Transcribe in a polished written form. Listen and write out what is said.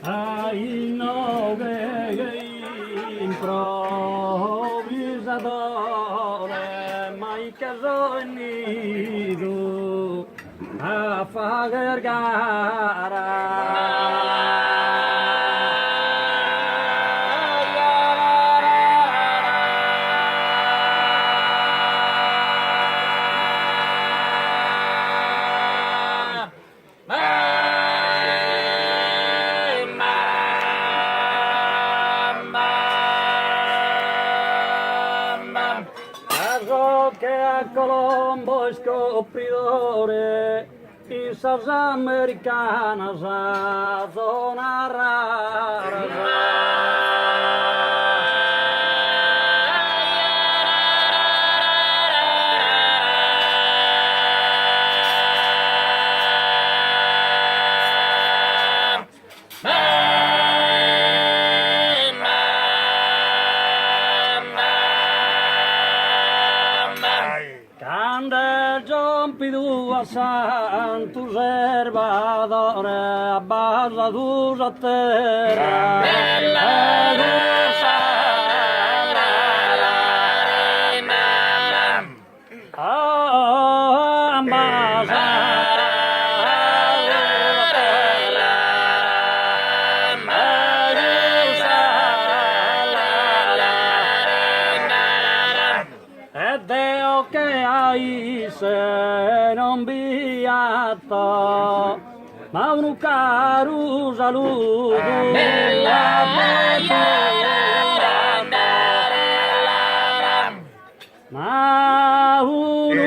ai nove improvvisadore, mai caso nido a fare che a Colombo scopridore in South Americana sa zona rara. Candel giompidu a Santo Servadore, a basa d'usa terra. Deo che hai se non biato, ma un caro saluto ma uno